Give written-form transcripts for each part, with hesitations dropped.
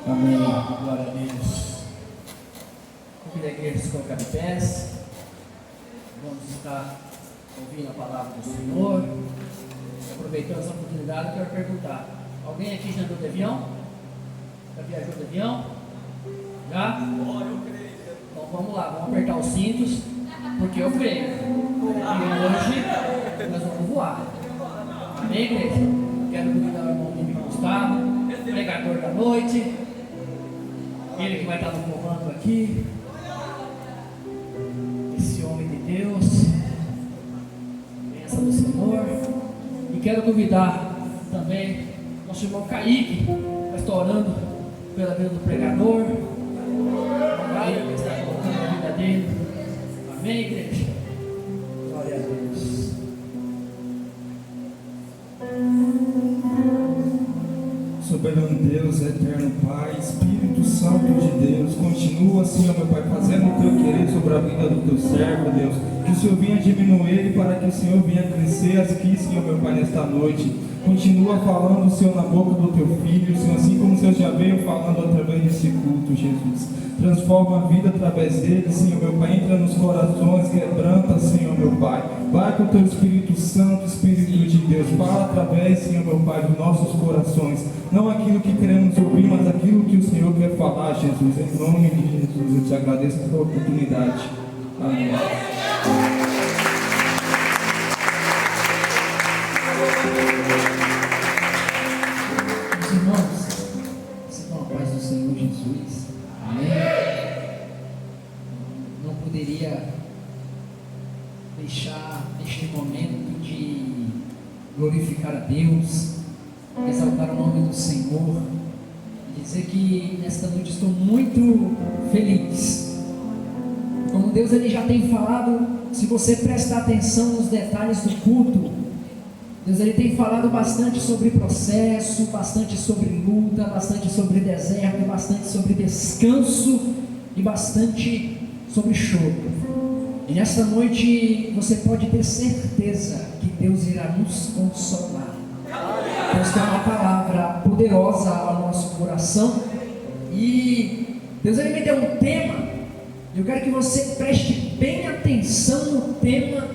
Amém. Glória a Deus. Convido a igreja a se colocar de pés. Vamos estar ouvindo a palavra do Senhor. Aproveitando essa oportunidade, eu quero perguntar: alguém aqui já andou de avião? Já viajou de avião? Já? Então vamos lá, vamos apertar os cintos, porque eu creio. E hoje nós vamos voar. Amém, igreja? Quero convidar o irmão Mimi Gustavo, pregador da noite. Ele que vai estar no comando aqui. Esse homem de Deus. Bênção do Senhor. E quero convidar também nosso irmão Kaique, que está orando pela vida do pregador. Ele que está colocando a vida dele. Amém, igreja? Glória a Deus. Soberano Deus, eterno Pai, Espírito Santo de Deus, continua, Senhor, meu Pai, fazendo o teu querer sobre a vida do teu servo, Deus. Que o Senhor venha diminuir para que o Senhor venha crescer aqui, Senhor, meu Pai, nesta noite. Continua falando, Senhor, na boca do teu filho, Senhor, assim como o Senhor já veio falando através desse culto, Jesus. Transforma a vida através dele, Senhor, meu Pai. Entra nos corações, quebranta, Senhor, meu Pai. Vai com o teu Espírito Santo, Espírito de Deus. Fala através, Senhor, meu Pai, dos nossos corações. Não aquilo que queremos ouvir, mas aquilo que o Senhor quer falar, Jesus. Em nome de Jesus, eu te agradeço pela oportunidade. Amém. Meus irmãos, vocês dão a paz do Senhor Jesus. Amém. Não poderia deixar este momento de glorificar a Deus, exaltar o nome do Senhor, e dizer que nesta noite estou muito feliz. Como Deus ele já tem falado, se você prestar atenção nos detalhes do culto, Deus ele tem falado bastante sobre processo, bastante sobre luta, bastante sobre deserto, bastante sobre descanso e bastante sobre choro. E nesta noite você pode ter certeza que Deus irá nos consolar. Deus tem uma palavra poderosa ao nosso coração. E Deus ele me deu um tema. Eu quero que você preste bem atenção no tema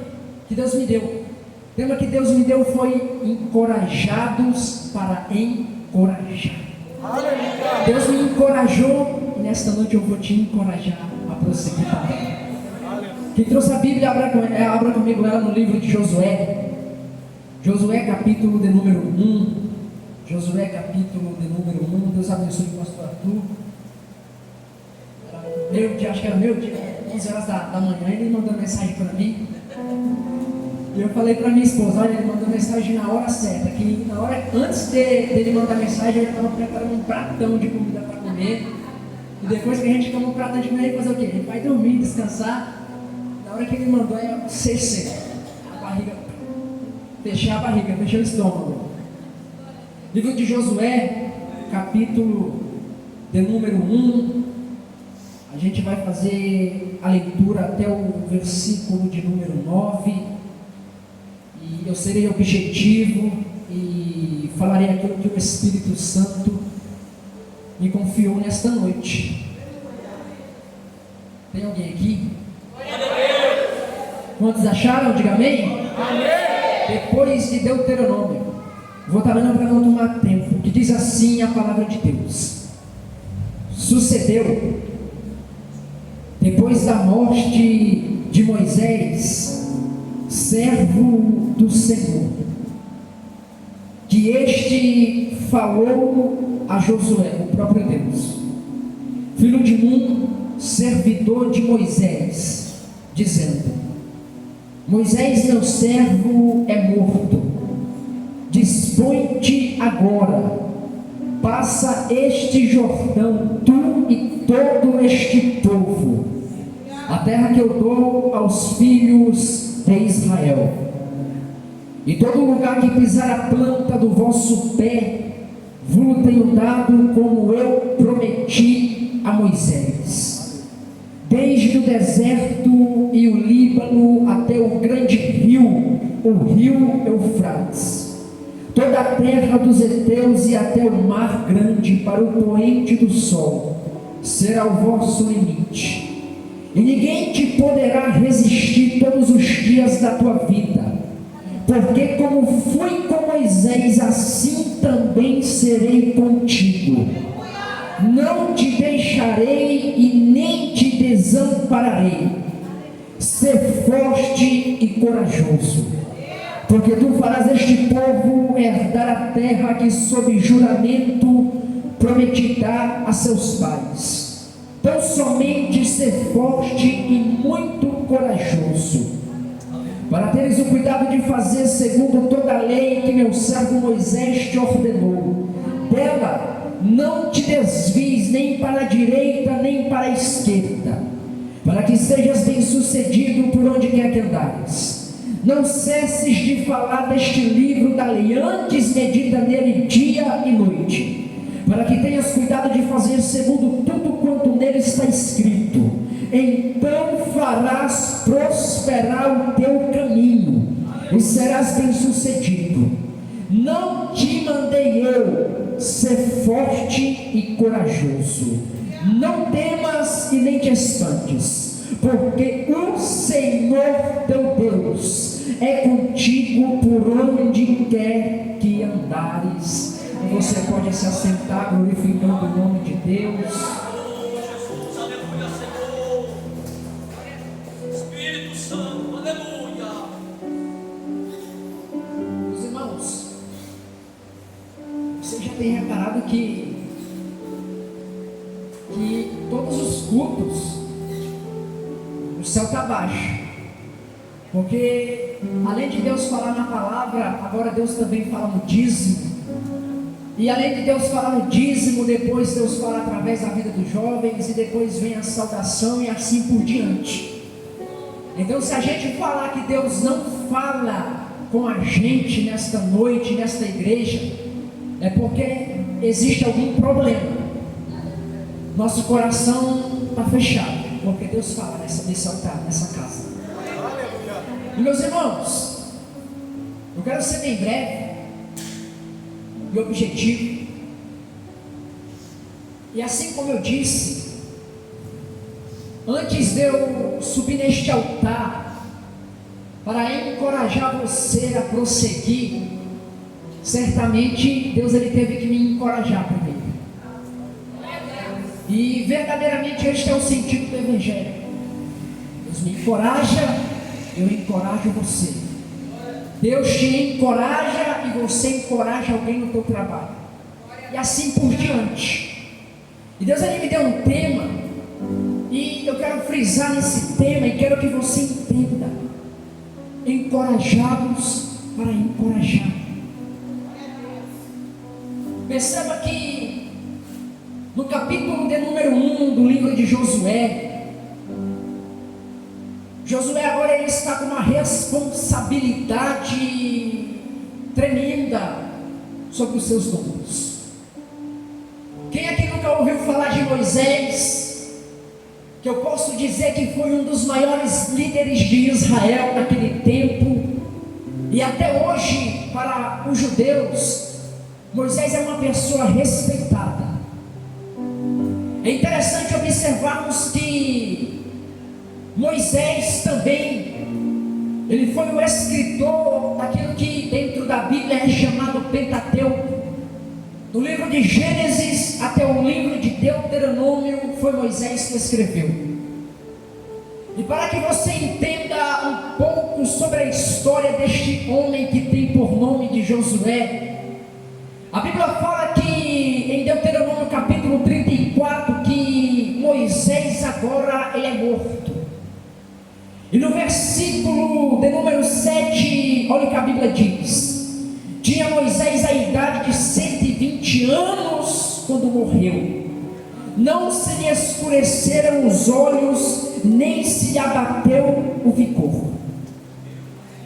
que Deus me deu. O tema que Deus me deu foi encorajados para encorajar. Deus me encorajou e nesta noite eu vou te encorajar a prosseguir também. Quem trouxe a Bíblia, abra comigo ela no livro de Josué. Josué capítulo de número 1. Josué capítulo de número 1. Deus abençoe o pastor Arthur. Meu dia, acho que era meu dia, 11 horas da manhã, ele mandou mensagem para mim. E eu falei para minha esposa: olha, ele mandou mensagem na hora certa, que na hora, antes dele mandar mensagem, ele estava preparando um pratão de comida para comer. E depois que a gente come um pratão de comida, ele fazer o quê? A gente vai dormir, descansar. Na hora que ele mandou, é CC, a barriga, fechar a barriga, fechar o estômago. Livro de Josué, capítulo de número 1. A gente vai fazer a leitura até o versículo de número 9. E eu serei objetivo e falarei aquilo que o Espírito Santo me confiou nesta noite. Tem alguém aqui? Quantos acharam? Diga amém. Depois de Deuteronômio, vou estar lendo para não tomar tempo, que diz assim a palavra de Deus: sucedeu, depois da morte de Moisés, servo do Senhor, que este falou a Josué, o próprio Deus, filho de Nun, servidor de Moisés, dizendo: Moisés, meu servo, é morto. Dispõe-te agora, passa este Jordão, tu e todo este povo, a terra que eu dou aos filhos de Israel. E todo lugar que pisar a planta do vosso pé, vos tenho dado, como eu prometi a Moisés, desde o deserto e o Líbano até o grande rio, o rio Eufrates, toda a terra dos heteus e até o mar grande para o poente do sol, será o vosso limite. E ninguém te poderá resistir todos os dias da tua vida, porque como fui com Moisés, assim também serei contigo. Não te deixarei e nem te desampararei. Ser forte e corajoso, porque tu farás este povo herdar a terra que sob juramento prometi dar a seus pais. Então somente ser forte e muito corajoso, para teres o cuidado de fazer segundo toda a lei que meu servo Moisés te ordenou. Dela não te desvies nem para a direita nem para a esquerda, para que sejas bem sucedido por onde quer que andares. Não cesses de falar deste livro da lei, antes medita nele dia e noite, para que tenhas cuidado de fazer segundo tudo quanto nele está escrito. Então farás prosperar o teu caminho e serás bem sucedido. Não te mandei eu ser forte e corajoso? Não temas e nem te espantes, porque o Senhor teu Deus é contigo por onde quer que andares. Você pode se assentar glorificando o nome de Deus. Jesus, aleluia, Senhor. Espírito Santo, aleluia. Meus irmãos, você já tem reparado que todos os cultos o céu está baixo, porque além de Deus falar na palavra, agora Deus também fala no dízimo, e além de Deus falar no dízimo, depois Deus fala através da vida dos jovens, e depois vem a saudação e assim por diante. Então, se a gente falar que Deus não fala com a gente nesta noite, nesta igreja, é porque existe algum problema. Nosso coração está fechado, porque Deus fala nesse altar, nessa casa. E meus irmãos, eu quero ser bem breve e objetivo. E assim como eu disse, antes de eu subir neste altar para encorajar você a prosseguir, certamente Deus ele teve que me encorajar primeiro. E verdadeiramente este é o sentido do Evangelho. Deus me encoraja, eu encorajo você. Deus te encoraja e você encoraja alguém no teu trabalho. E assim por diante. E Deus ele me deu um tema, e eu quero frisar nesse tema e quero que você entenda: encorajados para encorajar. Perceba que no capítulo de número 1 do livro de Josué agora ele está com uma responsabilidade tremenda sobre os seus ombros. Quem aqui nunca ouviu falar de Moisés, que eu posso dizer que foi um dos maiores líderes de Israel naquele tempo, e até hoje para os judeus Moisés é uma pessoa respeitada. É interessante observarmos que Moisés também, ele foi o escritor daquilo que dentro da Bíblia é chamado Pentateuco. Do livro de Gênesis até o livro de Deuteronômio, foi Moisés que escreveu. E para que você entenda um pouco sobre a história deste homem que tem por nome de Josué, a Bíblia fala que em Deuteronômio capítulo 34, que Moisés agora ele é morto. E no versículo de número 7, olha o que a Bíblia diz: tinha Moisés a idade de 120 anos quando morreu. Não se lhe escureceram os olhos, nem se lhe abateu o vigor.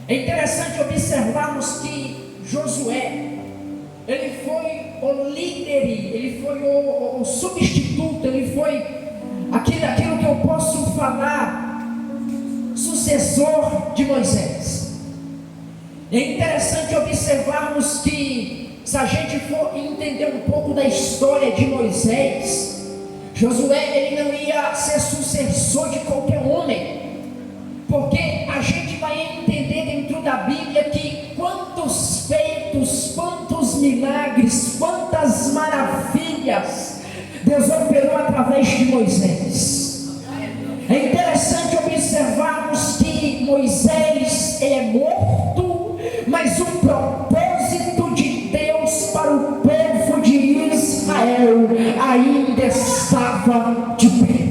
É interessante observarmos que Josué, ele foi o líder, ele foi o substituto, ele foi aquilo que eu posso falar, sucessor de Moisés. É interessante observarmos que, se a gente for entender um pouco da história de Moisés, Josué ele não ia ser sucessor de qualquer homem, porque a gente vai entender dentro da Bíblia que quantos feitos, quantos milagres, quantas maravilhas Deus operou através de Moisés. É interessante observarmos que Moisés é morto, mas o propósito de Deus para o povo de Israel ainda estava de pé.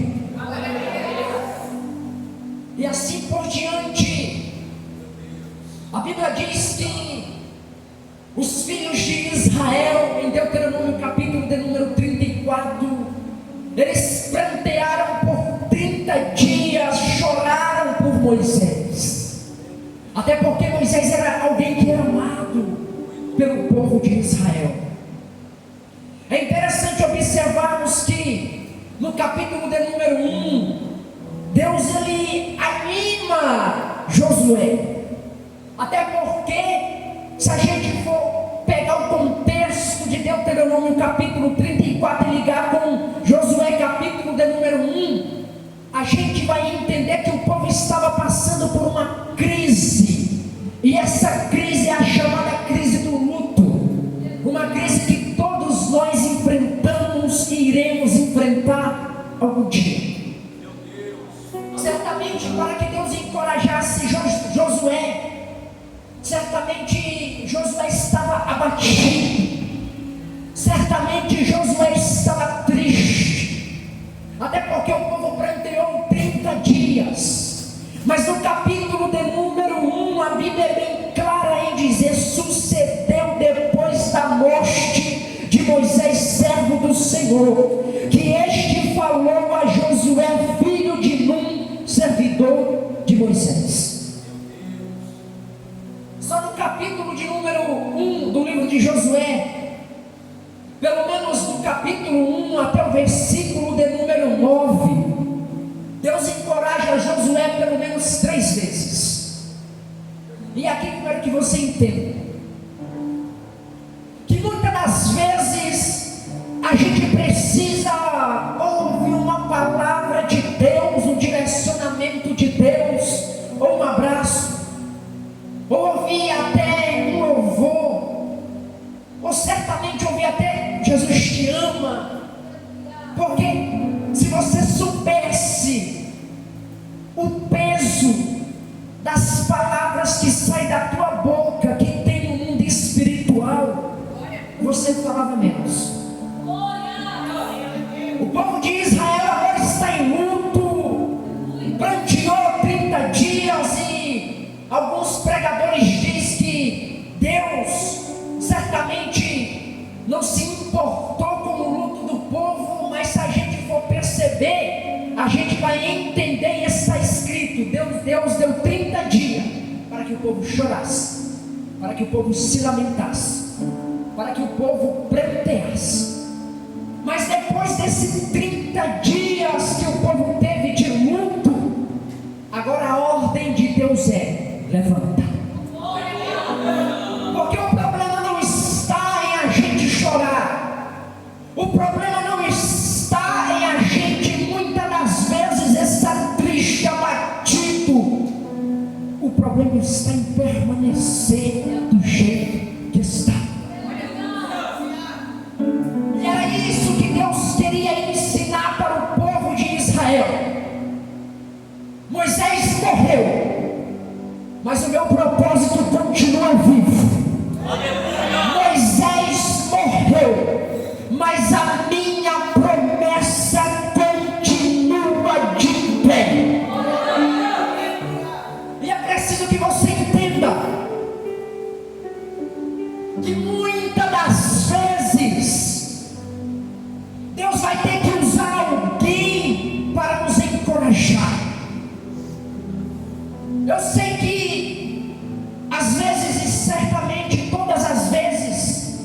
E assim por diante, a Bíblia diz que os filhos de Israel, em Deuteronômio capítulo de número 34, eles prantearam por 30 dias, choraram por Moisés, até porque Moisés era alguém que era amado pelo povo de Israel. É interessante observarmos que no capítulo de número 1, Deus ele anima Josué, até porque se a gente for pegar o contexto de Deuteronômio capítulo 34 e ligar com Josué capítulo de número 1, a gente vai entender que o povo estava passando por uma crise, e essa crise é a chamada crise do luto, uma crise que todos nós enfrentamos e iremos enfrentar algum dia. Certamente, para que Deus encorajasse Josué, certamente Josué estava abatido, certamente Josué estava triste, até porque o povo pranteou 30 dias, mas no capítulo de número 1, a Bíblia é bem clara em dizer: sucedeu depois da morte de Moisés, servo do Senhor, que este falou a Josué, filho de Num, servidor de Moisés. Só no capítulo de número 1 do livro de Josué, pelo menos no capítulo 1 até o versículo de número 9, Deus encoraja Josué pelo menos 3 vezes. E aqui eu quero que você entenda que muitas das vezes a gente precisa ouvir uma palavra de Deus, um direcionamento de Deus, ou um abraço, ou ouvir até um louvor, ou certamente ouvir até Jesus te ama, porque se você soubesse o peso das palavras que saem da tua boca, que tem no mundo espiritual, você falava menos. O povo de Israel agora está em luto, pranteou 30 dias, e alguns pregadores dizem que Deus certamente não se importou com o luto do povo, mas se a gente for perceber, a gente vai entender, e está escrito: Deus deu 30 dias para que o povo chorasse, para que o povo se lamentasse, para que o povo pranteasse. Mas depois desses 30 dias que o povo teve de luto, agora a ordem de Deus é: levanta. Porque o problema não está em a gente chorar, o problema não está em a gente muitas das vezes estar triste, abatido. O problema está em permanecer do jeito que está. E era isso que Deus queria ensinar para o povo de Israel. Moisés morreu, mas o meu propósito continua vivo. Moisés morreu, mas a minha promessa continua de pé. E é preciso que você entenda que muitas das vezes Deus vai ter que usar alguém para nos encorajar. Eu sei que às vezes, e certamente todas as vezes,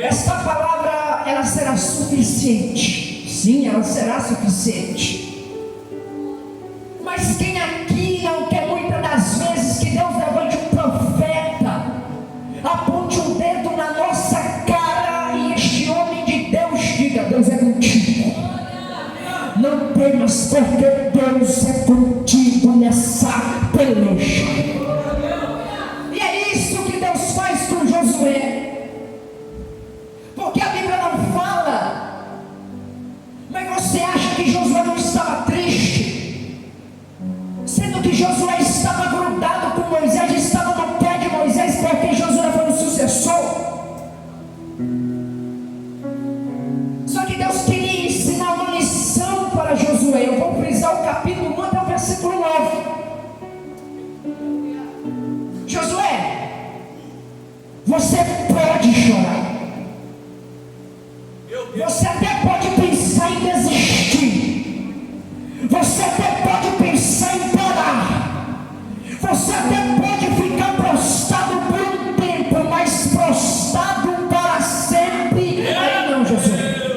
esta palavra ela será suficiente. Sim, ela será suficiente. Mas quem aqui não quer muitas das vezes que Deus levante um profeta Deus é contigo. Não temas, porque Deus é contigo nessa peleja. E é isso que Deus faz com Josué. Porque a Bíblia não fala, mas você acha que Josué não estava triste? Sendo que Josué estava grudado com Moisés, estava no pé de Moisés, porque Josué foi o sucessor. Só que Deus queria ensinar uma lição para Josué. Eu vou frisar o capítulo 1 até o versículo 9. Josué, você pode chorar. Você até pode pensar em desistir. Você até pode pensar em parar. Você até pode ficar prostrado por um tempo, mas prostrado para sempre. Aí não, Josué.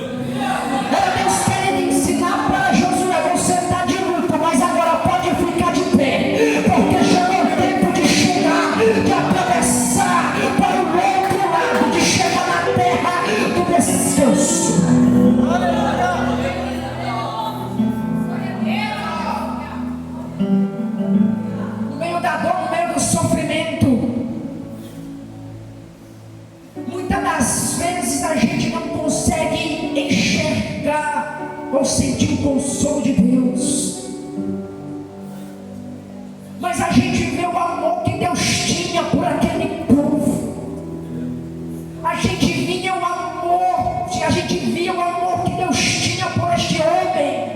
Era Deus querendo ensinar para Josué: você está de luto, mas agora pode ficar de pé, porque chegou o tempo de chegar, de atravessar para o outro lado, de chegar na terra do descanso. No meio da dor, no meio do sofrimento, muitas das vezes a gente não consegue enxergar ou sentir o consolo de Deus, mas a gente vê o amor que Deus tinha por aquele povo. A gente via o amor que Deus tinha por este homem.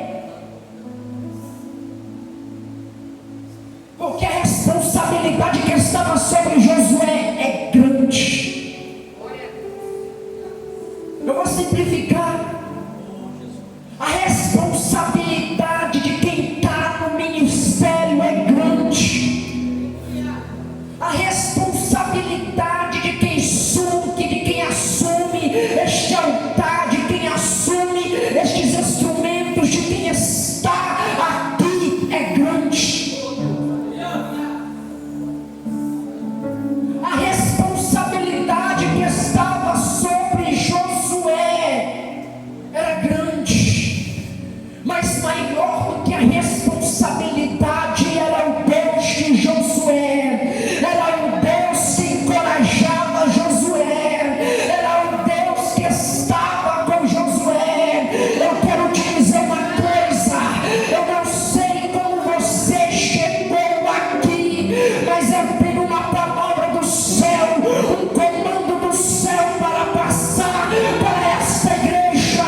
Porque a responsabilidade que estava sobre Josué é grande. Eu vou simplificar. A responsabilidade de quem está no ministério é grande. A responsabilidade de quem assume este altar, de quem assume estes instrumentos, de quem está aqui é grande. A responsabilidade que estava sobre Josué era grande, mas maior do que a responsabilidade era o Deus de Josué, era o Deus que encorajava Josué, era o Deus que estava com Josué. Eu quero te dizer uma coisa: eu não sei como você chegou aqui, mas eu tenho uma palavra do céu, um comando do céu para passar para esta igreja.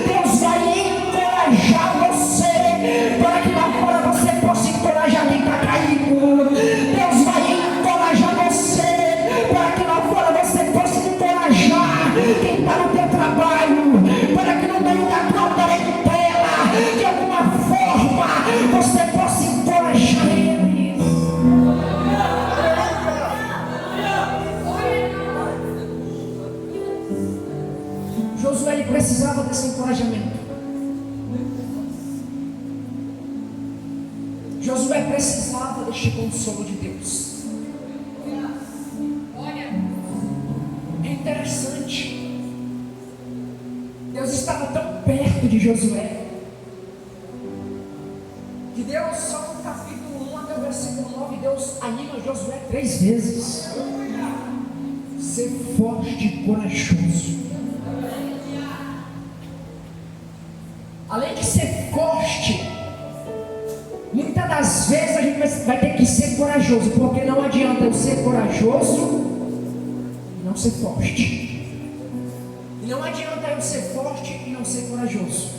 Deus vai encorajar você, para que lá fora você possa encorajar quem está caído. Deus vai encorajar você, para que lá fora você possa encorajar quem está no teu trabalho, para que no meio da tua parentela, de alguma forma, você possa encorajar eles. Josué, ele precisava desse encorajamento. Josué precisava deste consolo de Deus. É interessante, Deus estava tão perto de Josué, que Deus, só no capítulo 1 até o versículo 9, Deus anima Josué 3 vezes: ser forte e corajoso. Além de ser forte, muitas das vezes a gente vai ter que ser corajoso, porque não adianta eu ser corajoso e não ser forte, e não adianta eu ser forte e não ser corajoso.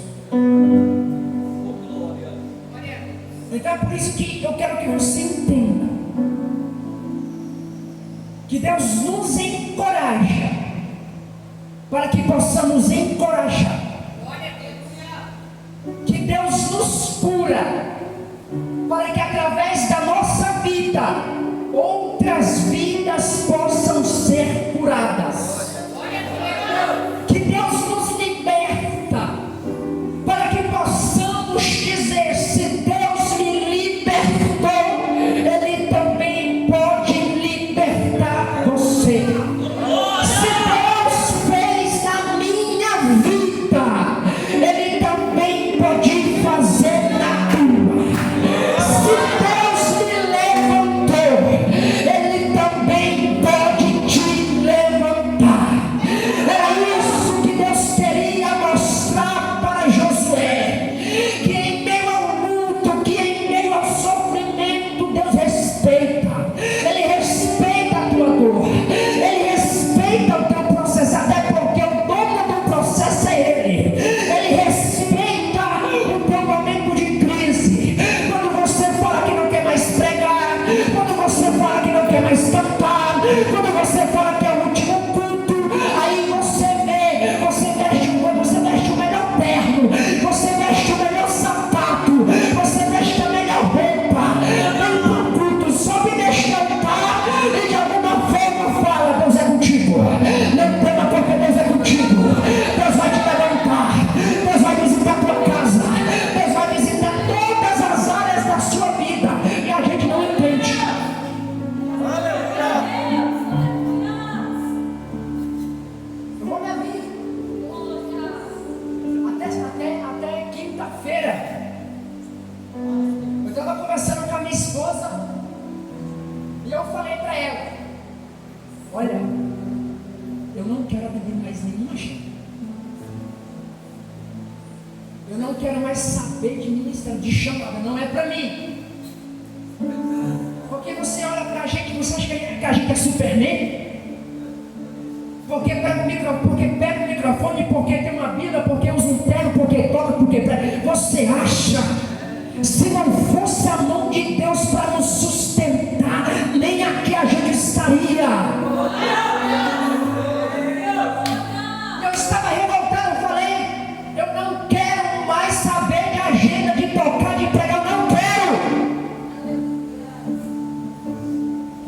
Então é por isso que eu quero que você entenda que Deus nos encoraja para que possamos encorajar, que Deus nos cura para que através da nossa vida outras vidas possam ser curadas, que Deus nos liberta para que possamos dizer: se Deus me libertou, Ele também pode libertar você. Se Deus fez na minha Eu não quero mais saber de ministério, de chamada, não é para mim. Porque você olha para a gente, você acha que a gente é Superman? Porque pega o microfone, porque tem uma Bíblia, porque usa um terno, porque toca, porque prega. Você acha? Se não fosse a mão de Deus para nos sustentar, nem aqui a gente estaria. Eu estava revoltado, eu falei, eu não quero mais saber de agenda, de tocar, de pregar, eu não quero.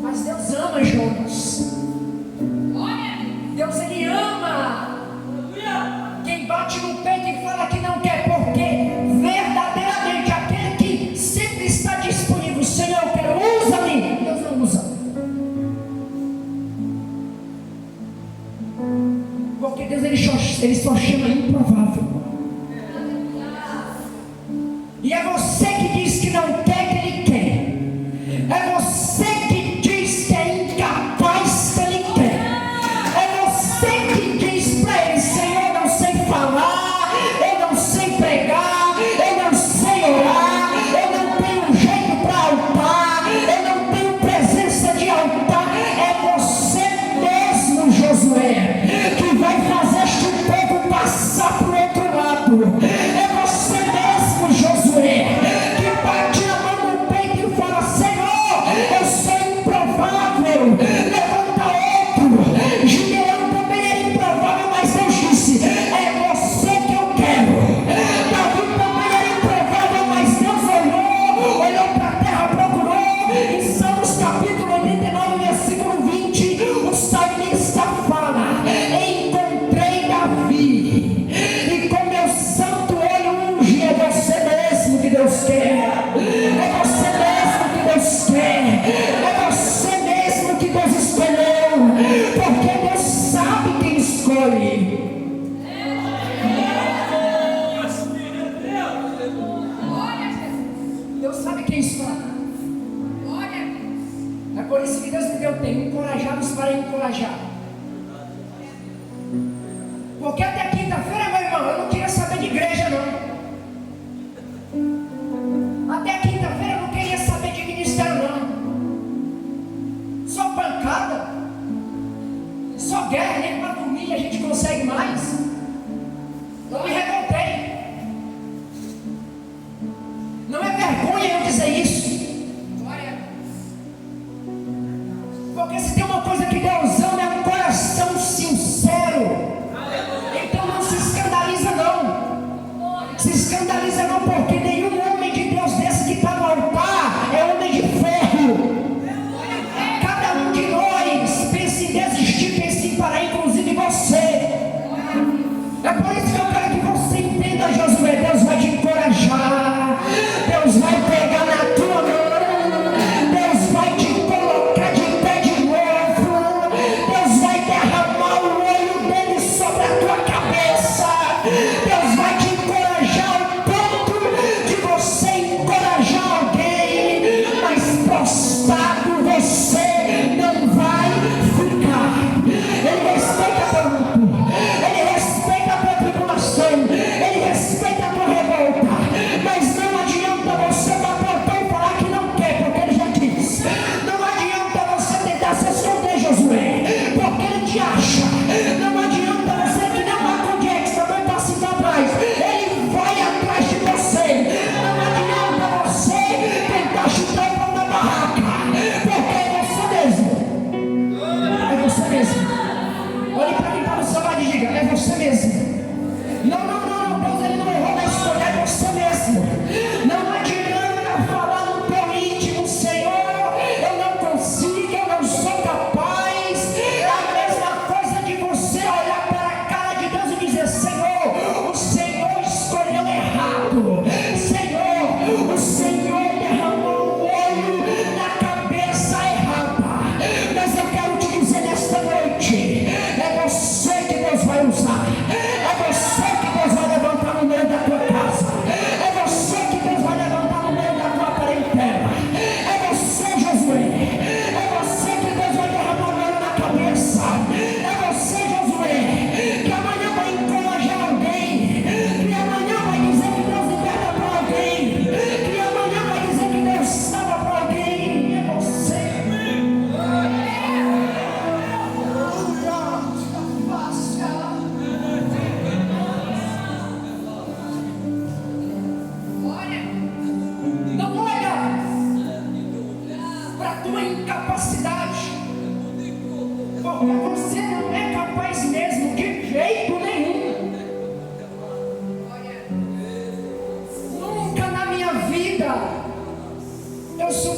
Mas Deus ama Jonas. Deus, Ele ama quem bate no peito e fala que não quer, porque verdadeiramente aquele que sempre está disponível, Senhor, eu quero, usa-me. Deus não usa, porque Deus ele só chama improvável. E é você que diz que não quer, que Ele quer. É você que diz que é incapaz, que Ele quer. É você que diz para Ele, Senhor, eu não sei falar, eu não sei pregar, eu não sei orar, eu não tenho jeito para altar, eu não tenho presença de altar. É você mesmo, Josué, que vai fazer este povo passar para o outro lado. É você mesmo, Josué, que bate a mão no peito e fala, Senhor, eu sou improvável, levanta outro. Gideão também é improvável, mas Deus disse, é você que eu quero. Davi também era improvável, mas Deus olhou para a terra, procurou. Em Salmos capítulo 89, versículo 20, o salmista fala, encontrei Davi, e com meu santo olho ungi. É você mesmo que Deus quer. É você mesmo que Deus quer. É você mesmo que Deus escolheu. Porque Deus sabe quem escolhe. Deus sabe quem escolhe. É por isso que Deus me deu tempo, encorajados para encorajar. Porque até quinta-feira, meu irmão, eu não queria saber de igreja, não. Até quinta-feira eu não queria saber de ministério, não. Só pancada, só guerra, nem para dormir a gente consegue mais. Eu me revoltei. Não é vergonha eu dizer isso. Porque se tem uma coisa que Deus ama, é um coração sincero. Então não se escandaliza não. Se escandaliza não, porque nenhum homem de Deus desse que está no altar é homem de ferro. Cada um de nós pensa em desistir, pensa em parar, inclusive você. É por isso que eu quero que você entenda, Josué. Deus vai te encorajar. Deus vai pegar na tua mão. Deus vai te colocar de pé de novo. Deus vai derramar o olho dele sobre a tua cabeça. Deus vai te encorajar ao ponto de você encorajar alguém, mas prostrado você não vai ficar. Ele respeita teu luto, ele respeita a tua tribulação, ele respeita a tua revolta, mas não adianta você bater o pé e falar que não quer, porque ele já disse. Não adianta você tentar se esconder, Josué, porque ele te acha. Não adianta você que não há contexto, também passa para trás.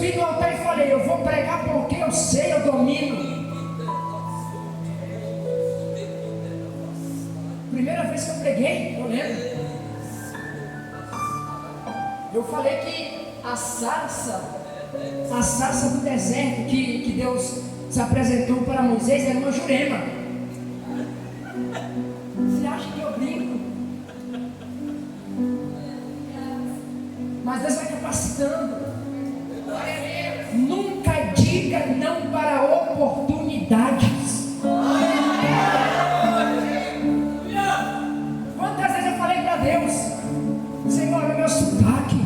subi no altar e falei: eu vou pregar porque eu sei, eu domino. Primeira vez que eu preguei, eu lembro. Eu falei que a sarça do deserto que Deus se apresentou para Moisés era uma jurema. Você acha que eu brinco? Mas Deus vai capacitando. Nunca diga não para oportunidades. Quantas vezes eu falei para Deus: Senhor, olha o meu sotaque.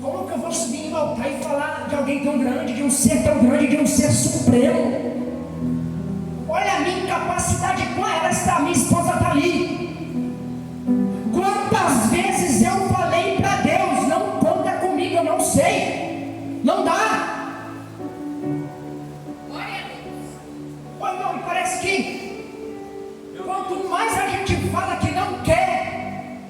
Como que eu vou subir no altar e falar de alguém tão grande, de um ser tão grande, de um ser supremo? Olha a minha incapacidade, com ela está, minha esposa está ali. Quantas vezes eu falei para Deus: não conta comigo, eu não sei, não dá. Olha, irmão, parece que quanto mais a gente fala que não quer,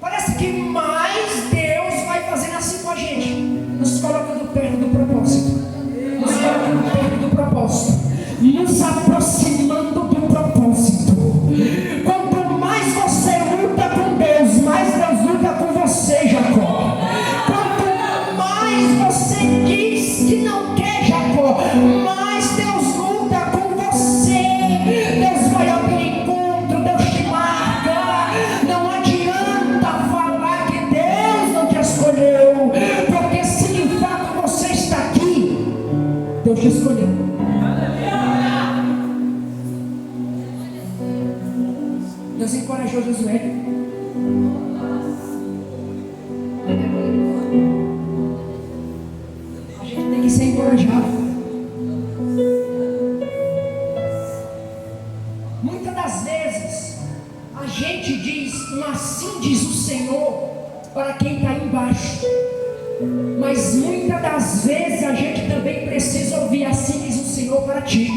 parece que mais Deus vai fazendo assim com a gente, nos colocando perto do propósito, nos colocando perto do propósito, nos aproximando do propósito. Quanto mais você luta com Deus, mais Deus luta com você, Jacó. Quanto mais você diz que não quer, Jacó, mais Deus luta com você. Deus vai ao teu encontro, Deus te marca. Não adianta falar que Deus não te escolheu, porque se de fato você está aqui, Deus te escolheu. Deus encorajou Josué. A gente tem que ser encorajado. Muitas das vezes a gente diz um assim diz o Senhor para quem está embaixo, mas muitas das vezes a gente também precisa ouvir assim diz o Senhor para ti.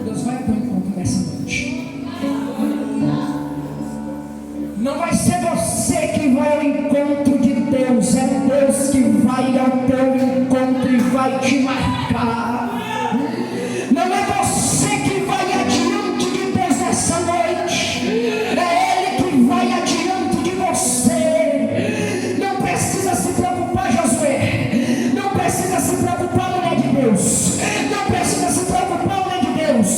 Deus vai ao teu encontro nessa noite. Não vai ser você que vai ao encontro de Deus, é Deus que vai ao teu encontro e vai te marcar. Não é você que vai adiante de Deus nessa noite, é Ele que vai adiante de você. Não precisa se preocupar, Josué. Não precisa se preocupar, mulher de Deus. Não precisa se preocupar, mulher de Deus.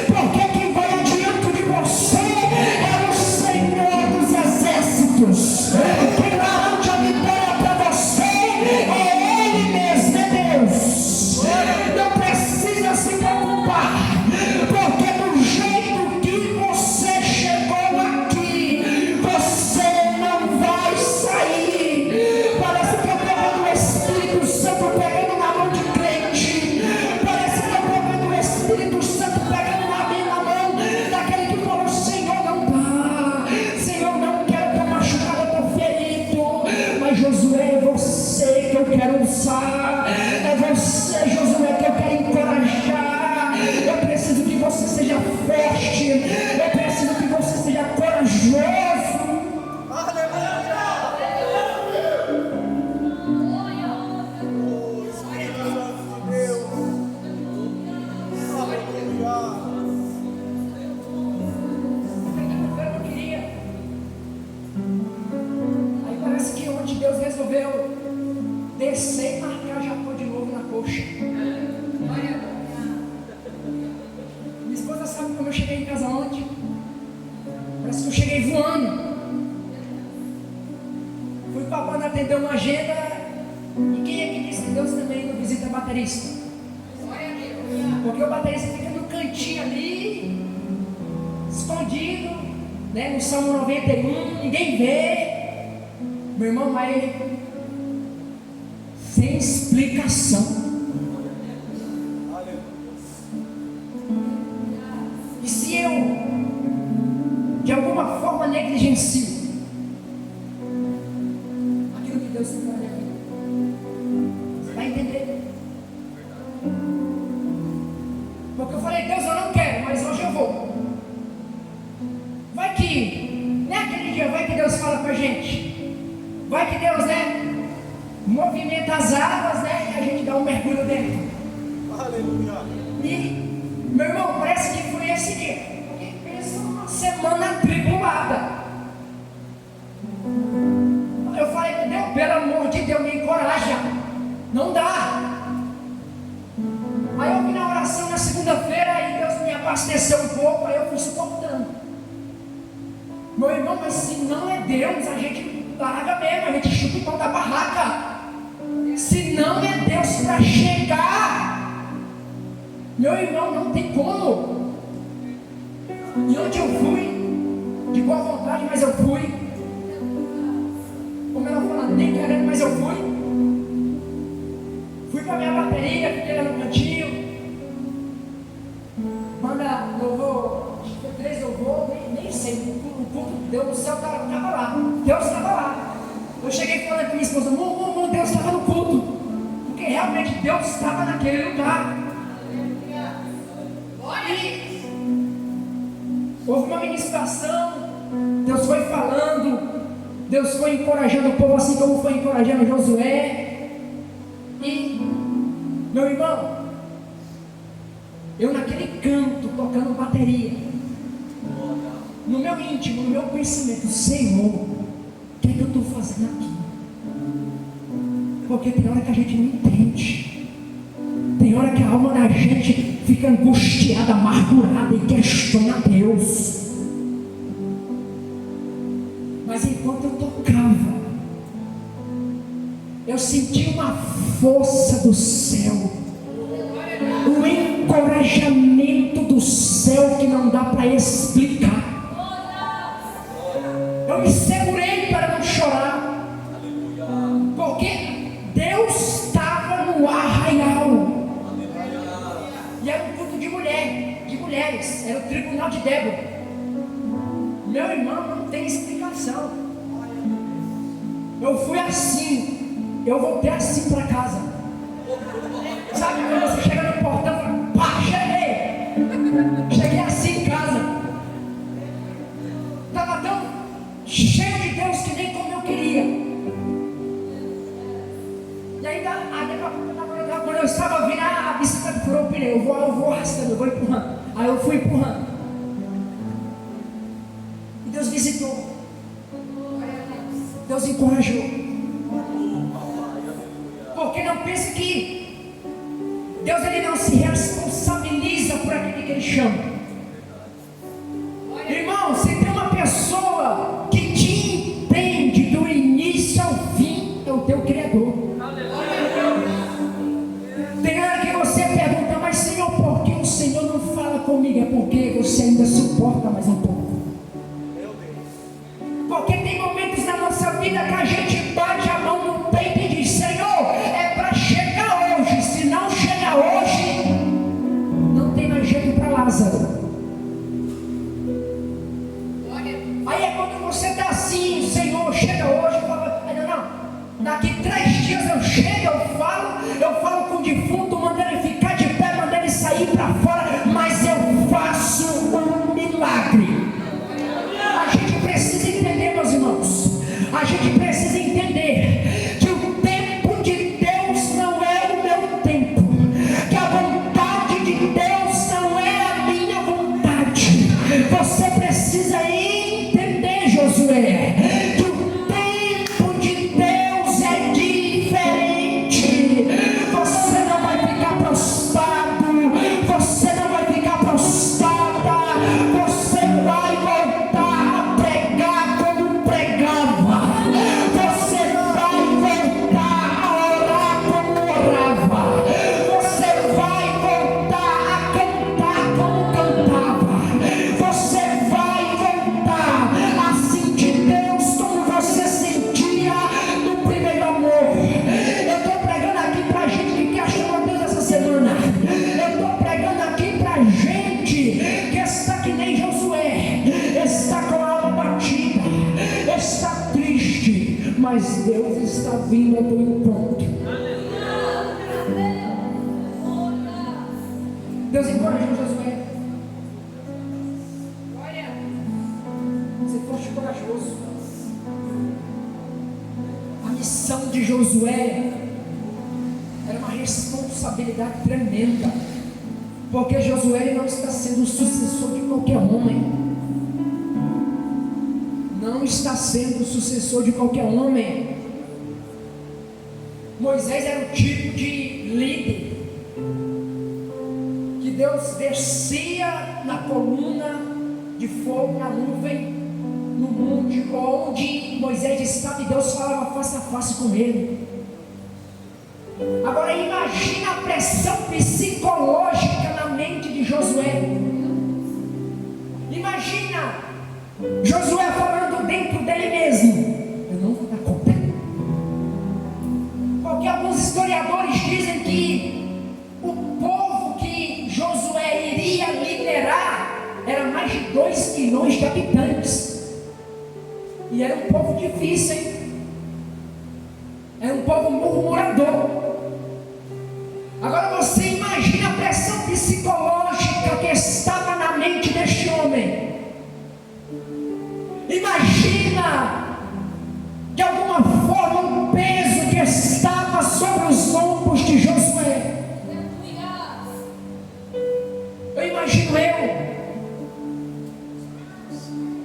Porque quem vai adiante de você é o Senhor dos Exércitos. Quem garante a vitória para você é Ele mesmo, é Deus. Não precisa se preocupar, porque do jeito que você chegou aqui, você não vai sair. Parece que eu estou vendo o Espírito Santo pegando na mão de crente. Parece que eu estou vendo o Espírito Santo pegando na mão daquele que falou: Senhor, não dá. Senhor, não quero, estou machucado, eu estou ferido. Mas Josué, é você que eu quero usar. É você, Josué, que eu quero encorajar. Eu preciso que você seja forte. Eu preciso que você seja corajoso. Eu não queria. Aí parece que ontem Deus resolveu descer e marcar Jacó de novo na coxa. Minha esposa sabe como eu cheguei em casa ontem. Parece que eu cheguei voando. Fui para a banda atender uma agenda. E quem é que disse que Deus também não visita baterista? Porque o baterista fica no cantinho ali, escondido, né? No Salmo 91, ninguém vê. Meu irmão, mas sem explicação. E se eu de alguma forma negligencio aquilo que Deus tem para minha vida, você vai entender? Porque eu falei: Deus, eu gente. Vai que Deus, né, movimenta as águas, né, e a gente dá um mergulho dentro. Aleluia. E, meu irmão, parece que foi esse dia. Porque pensa uma semana atribulada. Eu falei, Deus, pelo amor de Deus, me encoraja. Não dá. Aí eu vim na oração na segunda-feira e Deus me abasteceu um pouco, aí eu fui suportando. Meu irmão, mas se não é Deus, a gente larga mesmo, a gente chuta o pau da barraca. Se não é Deus para chegar, meu irmão, não tem como. E onde eu fui, de boa vontade, mas eu fui. Como ela fala, nem querendo, mas eu fui. Fui com a minha bateria, fiquei lá no cantinho. Manda louvor, acho que foi 3 louvor, nem sei. O culto de Deus no céu estava lá. Deus estava lá. Eu cheguei falando com minha esposa, amor, Deus estava no culto. Porque realmente Deus estava naquele lugar. E houve uma ministração, Deus foi falando, Deus foi encorajando o povo, assim como foi encorajando Josué. E, meu irmão, eu naquele canto, tocando bateria, no meu íntimo, no meu pensamento, Senhor, o que é que eu estou fazendo aqui? Porque tem hora que a gente não entende, tem hora que a alma da gente fica angustiada, amargurada e questiona Deus. Mas enquanto eu tocava, eu senti uma força do céu, um encorajamento do céu que não dá para explicar. Eu me segurei para não chorar, porque Deus estava no arraial. E era um culto de mulheres, era o tribunal de Débora. Meu irmão, não tem explicação. Eu fui assim, eu voltei assim para casa. Sabe quando você chega no portão e fala, pá, cheguei assim em casa. Estava tão cheio de Deus que nem como eu queria. E ainda, quando eu estava vindo, a bicicleta furou o pneu. Eu vou arrastando, eu vou empurrando. Aí eu fui empurrando. E Deus visitou. Deus encorajou. Porque não pense que Deus ele não se responsabiliza por aquilo que ele chama. Irmão, se tem uma pessoa que te entende do início ao fim, é o teu Criador. Tem hora que você pergunta, mas Senhor, por que o Senhor não fala comigo? É porque você ainda suporta mais um pouco. Porque tem momentos na nossa vida que a gente bate a mão no peito e diz, Senhor, é para chegar hoje. Se não chegar hoje, não tem mais jeito para Lázaro. Aí é quando você está assim, Senhor, chega hoje, fala, não, daqui 3 dias eu chego, eu falo com o defunto, mando ele ficar de pé, mando ele sair para fora, mas eu faço um milagre. A gente precisa entender, meus irmãos, a gente precisa entender que o tempo de Deus não é o meu tempo, que a vontade de Deus não é a minha vontade. Você precisa entender, Josué, que o tempo de Deus é diferente. Você não vai ficar prostrado, você não vai ficar prostrada, você vai voltar a pregar como pregava, você vai voltar a orar como orava, você vai voltar a cantar como cantava, você vai voltar a sentir Deus como você sentia no primeiro amor. Eu estou pregando aqui pra gente que quer chamar Deus essa semana. Eu estou pregando aqui pra gente que está que nem Josué, está com a alma batida, está triste, mas Deus está vindo ao teu encontro. Deus encorajou Josué. Olha, você foste corajoso. Josué era uma responsabilidade tremenda, porque Josué ele não está sendo o sucessor de qualquer homem, não está sendo o sucessor de qualquer homem. Moisés era o tipo de líder que Deus descia na coluna de fogo, na nuvem, no monte onde Moisés estava, e Deus falava face a face com ele. Agora imagina a pressão psicológica na mente de Josué. Imagina Josué falando dentro dele mesmo: eu não vou dar conta. Porque alguns historiadores dizem que o povo que Josué iria liderar era mais de 2 milhões de habitantes. E era um povo difícil, hein? Era um povo murmurador. Agora você imagina a pressão psicológica que estava na mente deste homem. Imagina, de alguma forma, o peso que estava sobre os ombros de Josué. Eu imagino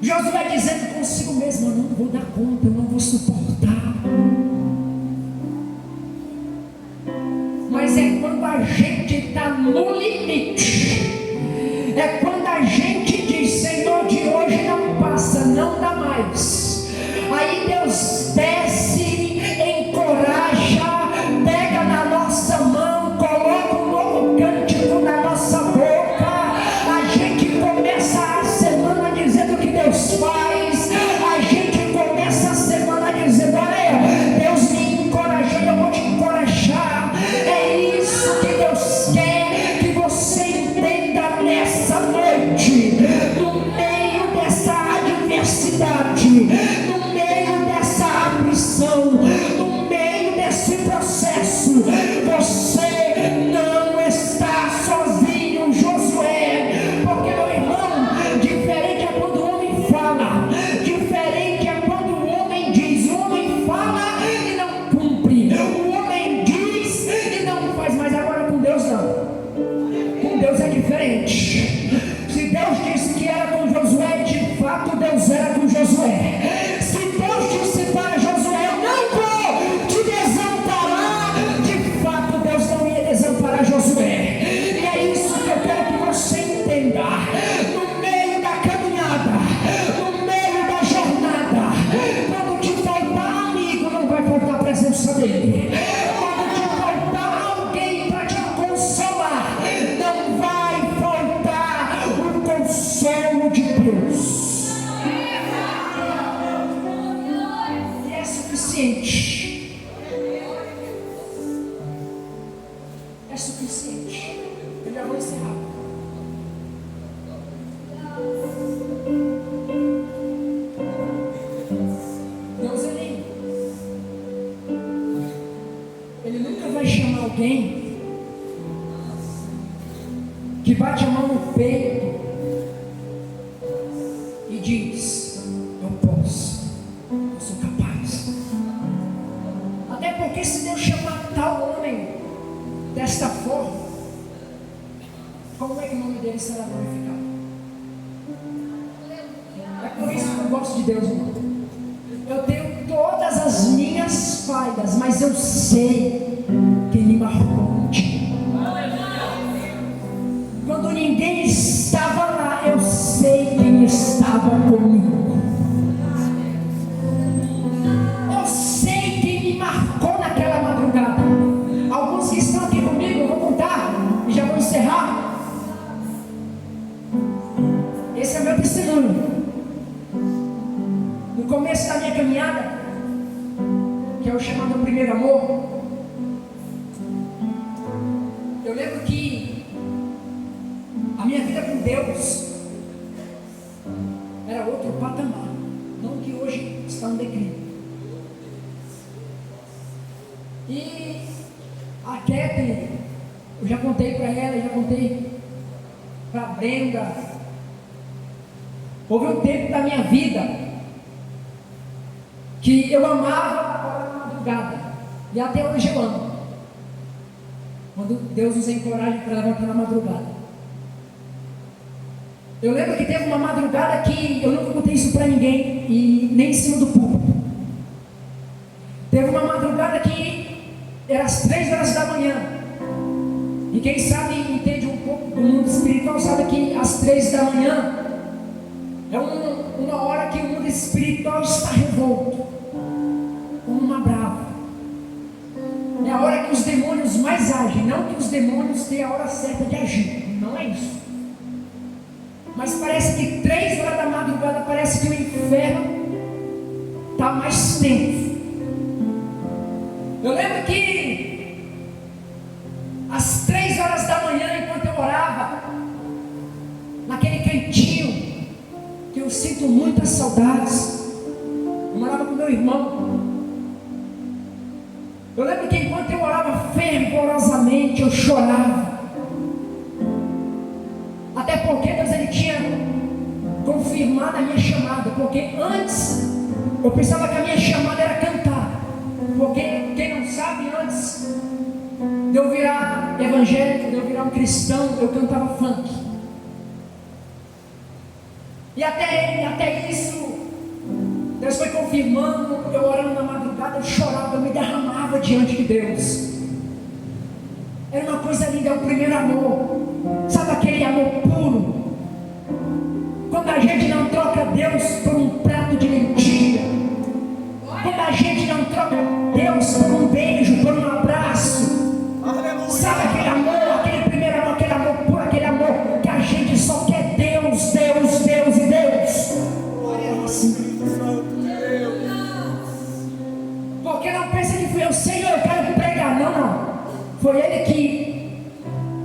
Josué dizendo consigo mesmo: eu não vou dar conta, eu não vou suportar. Mas é quando a gente está no limite, é quando a gente diz: Senhor, de hoje não passa, não dá mais. Aí Deus desce, encoraja, pega na nossa mão, coloca um novo cântico na nossa boca. A gente começa a semana dizendo que Deus faz. A gente começa a semana dizendo: olha, Deus me encorajou, eu vou te encorajar. É isso que Deus quer que você entenda nessa noite. No meio dessa adversidade, no meio dessa aflição, no meio desse processo, você não está sozinho, Josué. Porque, meu irmão, diferente é quando o homem fala, diferente é quando o homem diz. O homem fala e não cumpre, o homem diz e não faz. Mas agora com Deus não. Com Deus é diferente. Se Deus disse que era com Josué, de fato Deus era com Josué. Se Deus disse para Josué: eu não vou te desamparar, de fato Deus não ia desamparar Josué. E é isso que eu quero que você entenda. No meio da caminhada, no meio da jornada, quando te faltar amigo, não vai faltar a presença dele. Quando te faltar alguém para te consolar, não vai faltar o consolo de Deus. E é suficiente. É suficiente. Eu já vou encerrar. Deus ele nunca vai chamar alguém que bate a mão no peito e diz: eu posso, eu sou capaz. Até porque se Deus chamar tal homem desta forma, como é que o nome dele será glorificado? É por isso que eu gosto de Deus, irmão. Eu tenho todas as minhas falhas, mas eu sei quem me marcou um dia. Quando ninguém estava lá, eu sei quem estava comigo. Eu sei quem me marcou naquela madrugada. Alguns que estão aqui comigo, eu vou contar e já vou encerrar. Esse é meu testemunho. No começo da minha caminhada, que é o chamado primeiro amor, eu lembro que a minha vida com Deus era outro patamar, não que hoje está no declínio. E a Kathleen, eu já contei para ela, já contei para a Brenda. Houve um tempo da minha vida que eu amava a madrugada. E até hoje eu amo. Quando Deus nos encoraja para levantar na madrugada. Eu lembro que teve uma madrugada que eu nunca contei isso para ninguém, e nem em cima do público. Teve uma madrugada que era às 3 horas da manhã. E quem sabe, entende um pouco do mundo espiritual, sabe que às 3 da manhã é uma hora que o mundo espiritual está revolto, como uma brava. É a hora que os demônios mais agem. Não que os demônios tenham a hora certa de agir, não é isso. Mas parece que 3 horas da madrugada, parece que o inferno está mais tenso. Eu lembro que às 3 horas da manhã, enquanto eu orava, naquele cantinho que eu sinto muitas saudades, eu morava com meu irmão. Eu lembro que enquanto eu orava fervorosamente, eu chorava. Até porque Deus, ele tinha confirmado a minha chamada. Porque antes eu pensava que a minha chamada era cantar. Porque quem não sabe, antes de eu virar evangélico, de eu virar um cristão, eu cantava funk. E até isso, Deus foi confirmando. Eu orando na madrugada, eu chorava, eu me derramava diante de Deus. Era uma coisa linda, é o primeiro amor. Sabe aquele amor puro? Quando a gente não troca Deus por um prato de lentilha. Quando a gente não troca Deus por um beijo, por um abraço. Sabe aquele amor, aquele primeiro amor, aquele amor puro, aquele amor que a gente só quer Deus, Deus, Deus e Deus. Assim. Porque não pensa que fui eu, Senhor, eu quero pregar. Não. Foi Ele que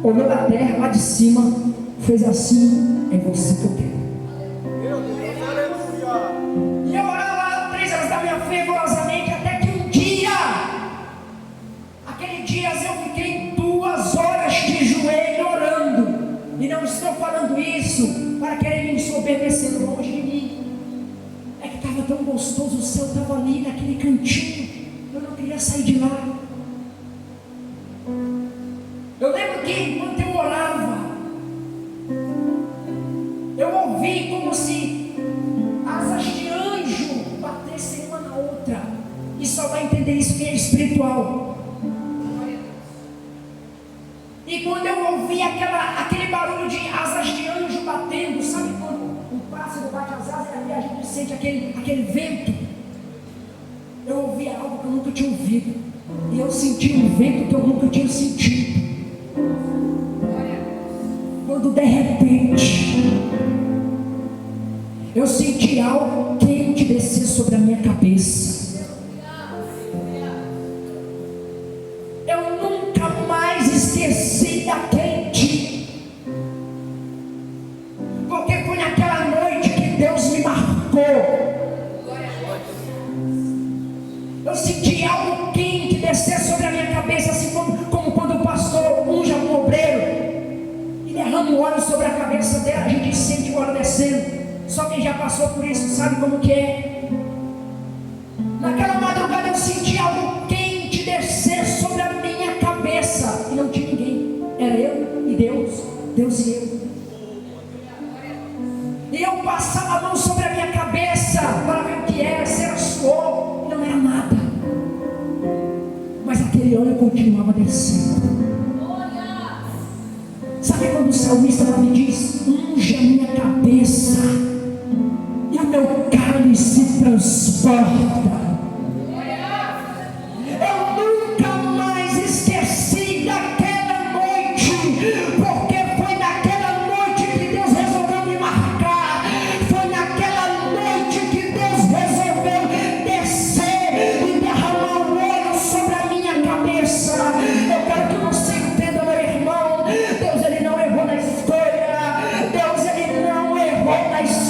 olhou da terra, lá de cima, fez assim: é você que eu quero. E eu orava 3 horas da manhã fervorosamente, até que um dia, aquele dia eu fiquei 2 horas de joelho orando. E não estou falando isso para querer me ensoberbecer longe de mim. É que estava tão gostoso, o céu estava ali naquele cantinho. Eu não queria sair de lá. Eu lembro que enquanto eu orava, eu ouvi como se asas de anjo batessem uma na outra. E só vai entender isso quem é espiritual. E quando eu ouvi aquele barulho de asas de anjo batendo, sabe quando um pássaro bate as asas e a gente sente aquele vento? Eu ouvi algo que eu nunca tinha ouvido. E eu senti um vento que eu nunca tinha sentido. Quando de repente eu senti algo quente descer sobre a minha cabeça. Eu nunca mais esqueci daquele dia. Porque foi naquela noite que Deus me marcou. Eu senti algo quente descer sobre a minha cabeça, assim como quando o pastor unge um obreiro e derrama o óleo sobre a cabeça dela, a gente sente o óleo descendo. Só quem já passou por isso sabe como que é. Naquela madrugada eu senti algo quente descer sobre a minha cabeça, e não tinha ninguém, era eu e Deus, Deus e eu. E eu passava a mão sobre a minha cabeça para ver o que era, se era suor, e não era nada. Mas aquele óleo continuava descendo. Sabe quando o salmista me diz: unge a minha cabeça e o meu cálice se transporta. Eu nunca mais esqueci daquela noite, porque foi naquela noite que Deus resolveu me marcar. Foi naquela noite que Deus resolveu descer e derramar o óleo sobre a minha cabeça. Eu quero que você entenda, meu irmão, Deus, ele não errou na escolha. Deus, ele não errou na escolha.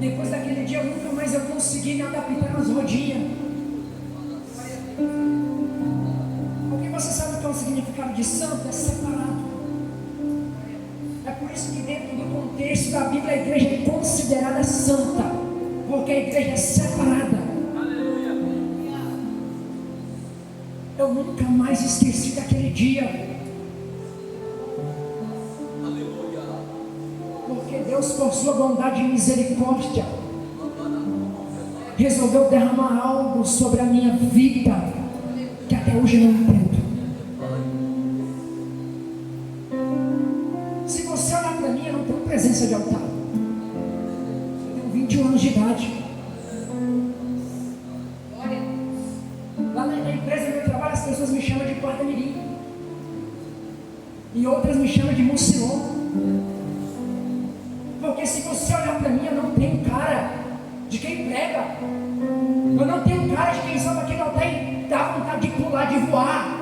Depois daquele dia, nunca mais eu consegui me adaptar nas rodinhas. Porque você sabe o que é o significado de santo? É separado. É por isso que dentro do contexto da Bíblia a igreja é considerada santa, porque a igreja é separada. Eu nunca mais esqueci daquele dia. Porque Deus, por sua bondade e misericórdia, resolveu derramar algo sobre a minha vida que até hoje eu não entendo. Se você olhar para mim, eu não tenho presença de altar. Eu tenho 21 anos de idade. Lá na empresa onde eu trabalho, as pessoas me chamam de Guarda-Mirim. E outras me chamam de Mucilon. Porque se você olhar para mim, eu não tenho cara de quem prega. Eu não tenho cara de quem sobe aquele altar e dá vontade de pular, de voar.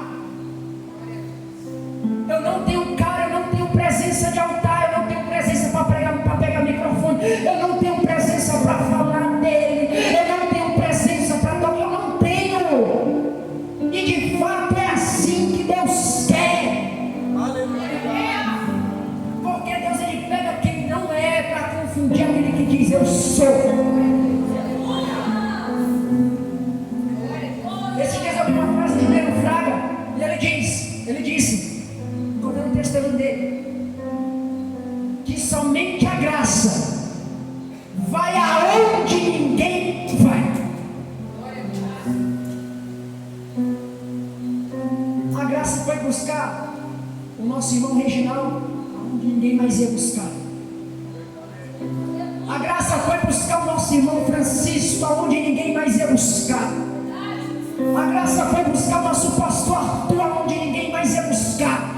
Eu não tenho cara, eu não tenho presença de altar, eu não tenho presença para pegar microfone, eu não tenho presença para falar dele, eu não tenho presença para tocar, eu não tenho. E de fato é assim que Deus quer. Porque Deus, ele pega quem não é para confundir aquele que diz eu sou. Esse dia eu vi uma frase de Nero Fraga, e ele disse, contando o testemunho dele, que somente a graça vai aonde ninguém vai. A graça foi buscar o nosso irmão Reginaldo aonde ninguém mais ia buscar. A graça foi buscar o nosso irmão Francisco aonde ninguém mais ia buscar. A graça foi buscar o nosso pastor Arthur aonde ninguém mais ia buscar.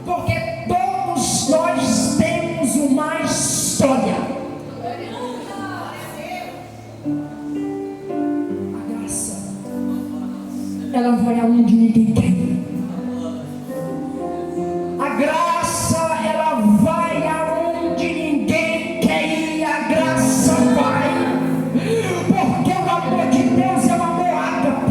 Porque todos nós temos uma história. A graça, ela vai aonde ninguém quer ir. A graça, ela vai aonde ninguém quer ir. A graça vai. Porque o amor de Deus é um amor ágape.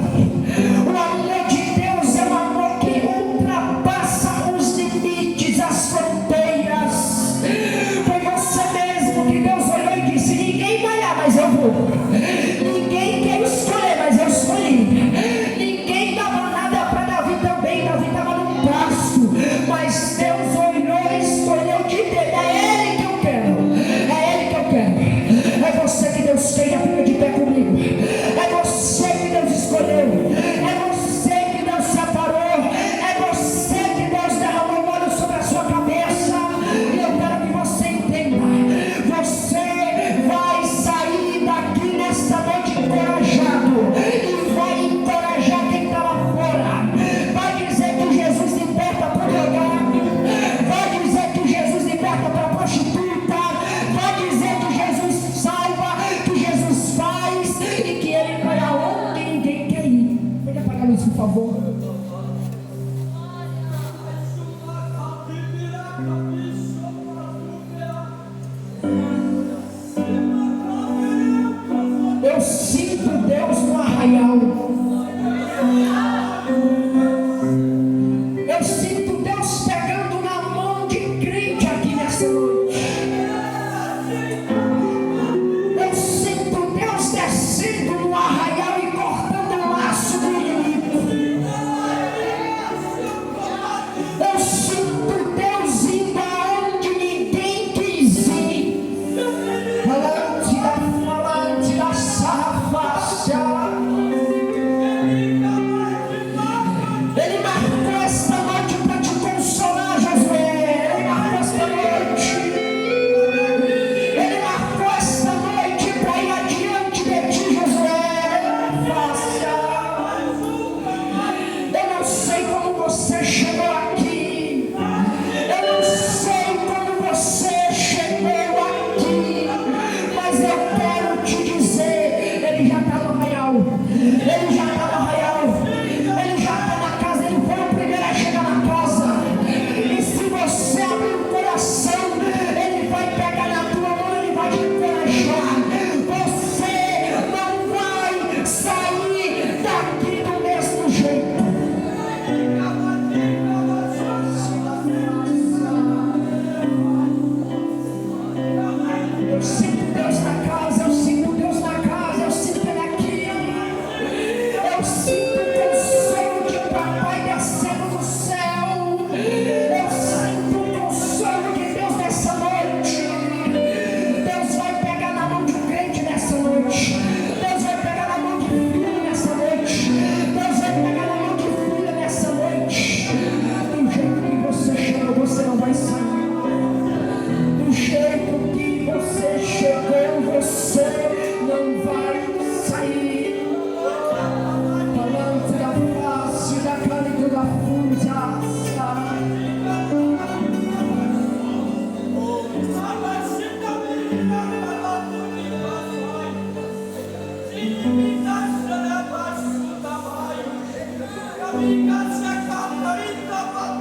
O amor de Deus é um amor que ultrapassa os limites, as fronteiras. Foi você mesmo que Deus olhou e disse: ninguém vai lá, mas eu vou. Ninguém quer escolher, mas eu escolhi. Ninguém dava nada para Davi também. Davi estava num pasto, mas Deus olhou e escolheu de Deus. É Ele que eu quero. É Ele que eu quero. É você que Deus quer, fica de pé comigo. É você que Deus escolheu. É você que Deus separou. É você que Deus derramou óleo sobre a sua cabeça. E eu quero que você entenda. Você vai sair daqui nesta noite encorajado. E vai encorajar quem está lá fora. Vai dizer que Jesus liberta para o drogado. Vai dizer que Jesus liberta para a prostituta. Vai dizer que Jesus salva, que Jesus faz e que Ele vai aonde ninguém quer ir. Pode apagar a luz, por favor. Eu sei